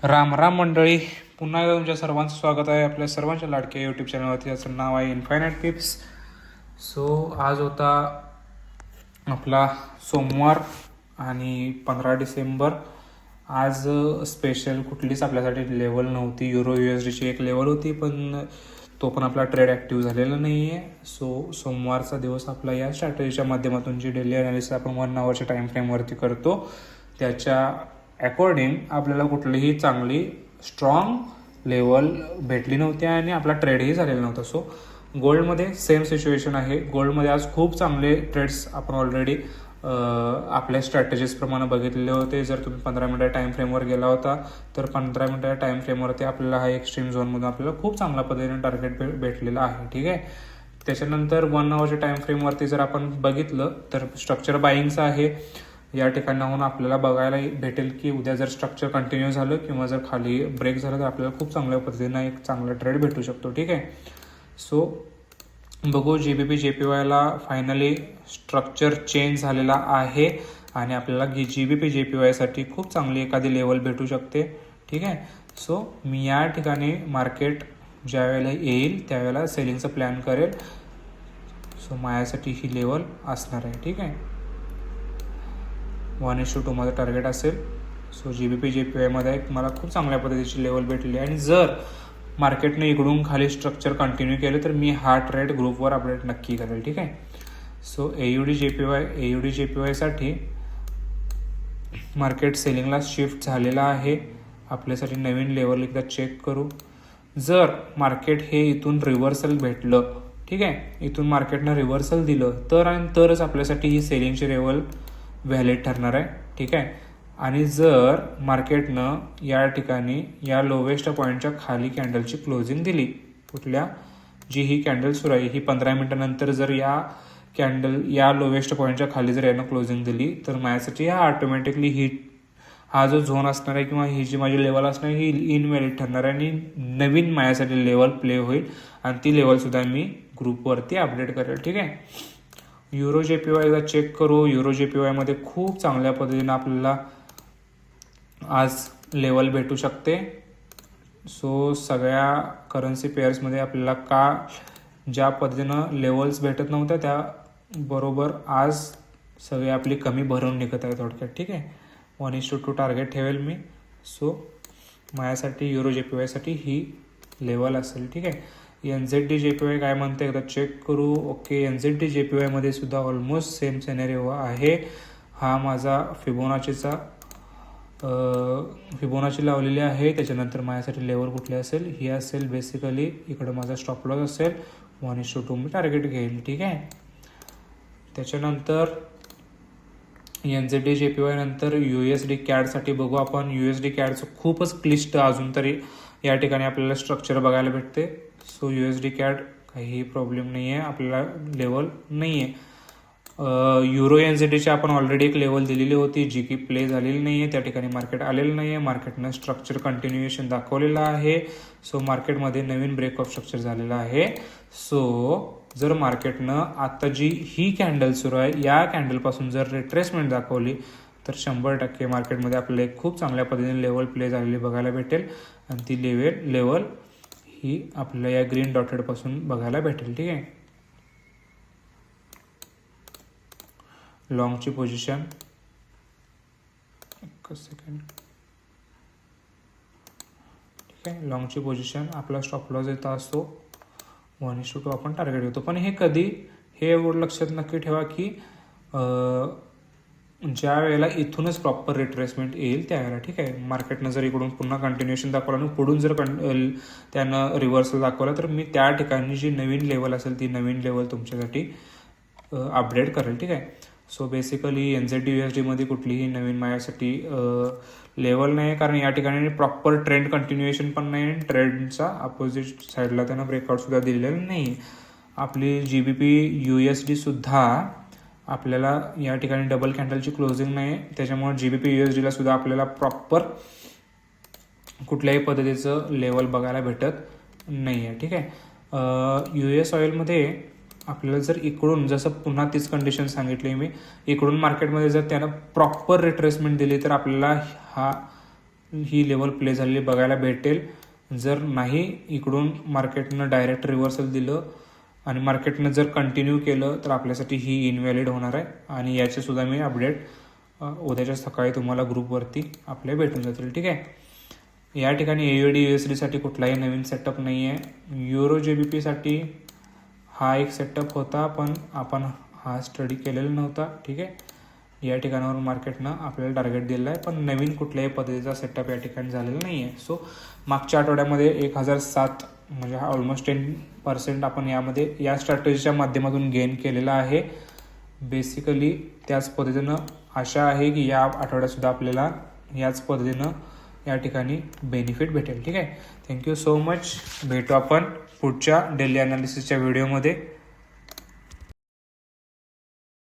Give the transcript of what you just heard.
राम राम मंडळी, पुन्हा एकदा तुमच्या सर्वांचं स्वागत आहे आपल्या सर्वांच्या लाडक्या यूट्यूब चॅनलवरती, ज्याचं नाव आहे इन्फायनाइट टिप्स. सो आज होता आपला सोमवार आणि 15 डिसेंबर. आज स्पेशल कुठलीच आपल्यासाठी लेवल नव्हती. युरो USDची एक लेवल होती, पण तो पण आपला ट्रेड ॲक्टिव्ह झालेला नाही आहे. सो सोमवारचा दिवस आपला या स्ट्रॅटेजीच्या माध्यमातून जी डेली अनालिसिस आपण 1 आवरच्या टाईम फ्रेमवरती करतो, त्याच्या अकॉर्डिंग आपल्याला कुठलीही चांगली स्ट्रॉंग लेवल भेटली नव्हती आणि आपला ट्रेडही झालेला नव्हता. सो गोल्डमध्ये सेम सिच्युएशन आहे. गोल्डमध्ये आज खूप चांगले ट्रेड्स आपण ऑलरेडी आपल्या स्ट्रॅटेजीजप्रमाणे बघितलेले होते. जर तुम्ही 15 मिनिटा टाईम फ्रेमवर गेला होता तर 15 मिनिटा टाईम फ्रेमवरती आपल्याला हा एक्स्ट्रीम झोनमधून आपल्याला खूप चांगल्या पद्धतीने टार्गेट भेटलेलं आहे. ठीक आहे. त्याच्यानंतर 1 आवरच्या टाईम फ्रेमवरती जर आपण बघितलं तर स्ट्रक्चर बाईंगचं आहे. या ठिकाणाहून आपल्याला बघायला भेटेल की उद्या जर स्ट्रक्चर कंटिन्यू झालं किंवा जर खाली ब्रेक झालं तर आपल्याला खूप चांगल्या पद्धतीनं एक चांगला ट्रेड भेटू शकतो. ठीक आहे. सो बघू, GBP JPYला फायनली स्ट्रक्चर चेंज झालेला आहे आणि आपल्याला GBP JPYसाठी खूप चांगली एखादी लेवल भेटू शकते. ठीक आहे. सो मी या ठिकाणी मार्केट ज्या वेळेला येईल त्यावेळेला सेलिंगचा प्लॅन करेल. सो माझ्यासाठी ही लेवल असणार आहे. ठीक आहे. 1:2 माझं टार्गेट असेल. सो GBP JPYमध्ये मला खूप चांगल्या पद्धतीची लेवल भेटली आणि जर मार्केटने इकडून खाली स्ट्रक्चर कंटिन्यू केलं तर मी हा ट्रेड ग्रुपवर अपडेट नक्की करेल. ठीक आहे. सो AUD JPYसाठी मार्केट सेलिंगला शिफ्ट झालेला आहे. आपल्यासाठी नवीन लेवल एकदा चेक करू. जर मार्केट हे इथून रिव्हर्सल भेटलं, ठीक आहे, इथून मार्केटनं रिव्हर्सल दिलं तरच आपल्यासाठी ही सेलिंगची लेवल व्हॅलिड ठरणार आहे. ठीक आहे. आणि जर मार्केटनं या ठिकाणी या लोवेस्ट पॉईंटच्या खाली कॅन्डलची क्लोजिंग दिली, कुठल्या जी ही कॅन्डल सुरू आहे ही 15 मिनिटानंतर जर या लोवेस्ट पॉईंटच्या खाली जर यानं क्लोजिंग दिली तर माझ्यासाठी हा ऑटोमॅटिकली हा जो झोन असणार आहे किंवा ही जी माझी लेवल असणार आहे ही इनव्हॅलिड ठरणार आहे आणि नवीन माझ्यासाठी लेवल प्ले होईल आणि ती लेवलसुद्धा मी ग्रुपवरती अपडेट करेल. ठीक आहे. युरो JPY एकदा चेक करू. युरो JPYमध्ये खूप चांगल्या पद्धतीनं आपल्याला आज लेवल भेटू शकते. सो सगळ्या करन्सी पेअर्समध्ये आपल्याला ज्या पद्धतीनं लेवल्स भेटत नव्हत्या त्या बरोबर आज सगळी आपली कमी भरून निघत आहे थोडक्यात. ठीक आहे. 1:2 टार्गेट ठेवेल मी. सो माझ्यासाठी युरो JPYसाठी ही लेवल असेल. ठीक आहे. NZD JPY काय म्हणते एकदा चेक करू. ओके, NZD JPYमध्ये सुद्धा ऑलमोस्ट सेम सिनेरिओ आहे. हा माझा फिबोनाची लावलेली आहे. त्याच्यानंतर माझ्यासाठी लेवल कुठली असेल, ही असेल बेसिकली इकडं माझा स्टॉप लॉस असेल. 1:2 मी टार्गेट घेईल. ठीक आहे. त्याच्यानंतर NZD JPY नंतर USD CADसाठी बघू आपण. USD CADचं खूपच क्लिष्ट अजून तरी या ठिकाणी आपल्याला स्ट्रक्चर बघायला भेटते. सो USD CAD काहीही प्रॉब्लेम नाही आहे, आपल्याला लेवल नाही आहे. युरो NZDची आपण ऑलरेडी एक लेवल दिलेली होती जी की प्ले झालेली नाही आहे. त्या ठिकाणी मार्केट आलेलं नाही आहे. मार्केटनं स्ट्रक्चर कंटिन्युएशन दाखवलेलं आहे. सो मार्केटमध्ये नवीन ब्रेक ऑफ स्ट्रक्चर झालेलं आहे. सो जर मार्केटनं आता जी ही कॅन्डल सुरू आहे या कॅन्डलपासून जर रिट्रेसमेंट दाखवली तर 100% मार्केटमध्ये आपल्याला एक खूप चांगल्या पद्धतीने लेवल प्ले झालेली बघायला भेटेल आणि ती लेवल ही आपल्याला या ग्रीन डॉटेडपासून बघायला भेटेल. ठीक आहे. लॉंगची पोझिशन, एक सेकंड. ठीक आहे. लॉंगची पोझिशन आपला स्टॉप लॉस येता असतो. 1:2 आपण टार्गेट घेतो. पण हे एवढं लक्षात नक्की ठेवा की ज्या वेळेला इथूनच प्रॉपर रिट्रेसमेंट येईल त्यावेळेला, ठीक आहे, मार्केटनं जर इकडून पुन्हा कंटिन्युएशन दाखवलं आणि पुढून जर त्यानं रिव्हर्सल दाखवलं तर मी त्या ठिकाणी जी नवीन लेवल असेल ती नवीन लेवल तुमच्यासाठी अपडेट करेल. ठीक आहे. सो बेसिकली NZD USDमध्ये कुठलीही नवीन माझ्यासाठी लेवल नाही आहे, कारण या ठिकाणी प्रॉपर ट्रेंड कंटिन्युएशन पण नाही आणि ट्रेंडचा अपोजिट साईडला त्यानं ब्रेकआउटसुद्धा दिलेलं नाही. आपली GBP USD सुद्धा आपल्याला या ठिकाणी डबल कॅन्डलची क्लोजिंग नाही आहे. त्याच्यामुळे GBP USDला सुद्धा आपल्याला प्रॉपर कुठल्याही पद्धतीचं लेवल बघायला भेटत नाही आहे. ठीक आहे. US ऑइलमध्ये आपल्याला जर इकडून जसं पुन्हा तीच कंडिशन सांगितली मी, इकडून मार्केटमध्ये जर त्यानं प्रॉपर रिट्रेसमेंट दिली तर आपल्याला हा ही लेवल प्ले झालेली बघायला भेटेल. जर नाही इकडून मार्केटनं डायरेक्ट रिव्हर्सल दिलं आणि मार्केटनं जर कंटिन्यू केलं तर आपल्यासाठी ही इनव्हॅलिड होणार आहे. आणि याचेसुद्धा मी अपडेट उद्याच्या सकाळी तुम्हाला ग्रुपवरती आपले भेटून जातील. ठीक आहे. या ठिकाणी AUD USDसाठी कुठलाही नवीन सेटअप नाही आहे. युरो JBPसाठी हा एक सेटअप होता, पण आपण हा स्टडी केलेला नव्हता. ठीक आहे. या ठिकाणावर मार्केटनं आपल्याला टार्गेट दिलेलं आहे, पण नवीन कुठल्याही पद्धतीचा सेटअप या ठिकाणी झालेला नाही आहे. सो मागच्या आठवड्यामध्ये 1007 म्हणजे हा ऑलमोस्ट 10% आपण यामध्ये या स्ट्रॅटेजीच्या माध्यमातून गेन केलेला आहे. बेसिकली त्याच पद्धतीनं आशा आहे की या आठवड्यातसुद्धा आपल्याला याच पद्धतीनं या ठिकाणी बेनिफिट भेटेल. ठीक आहे. Thank you so much. भेटू आपण पुढच्या डेली ॲनालिसिसच्या व्हिडिओमध्ये.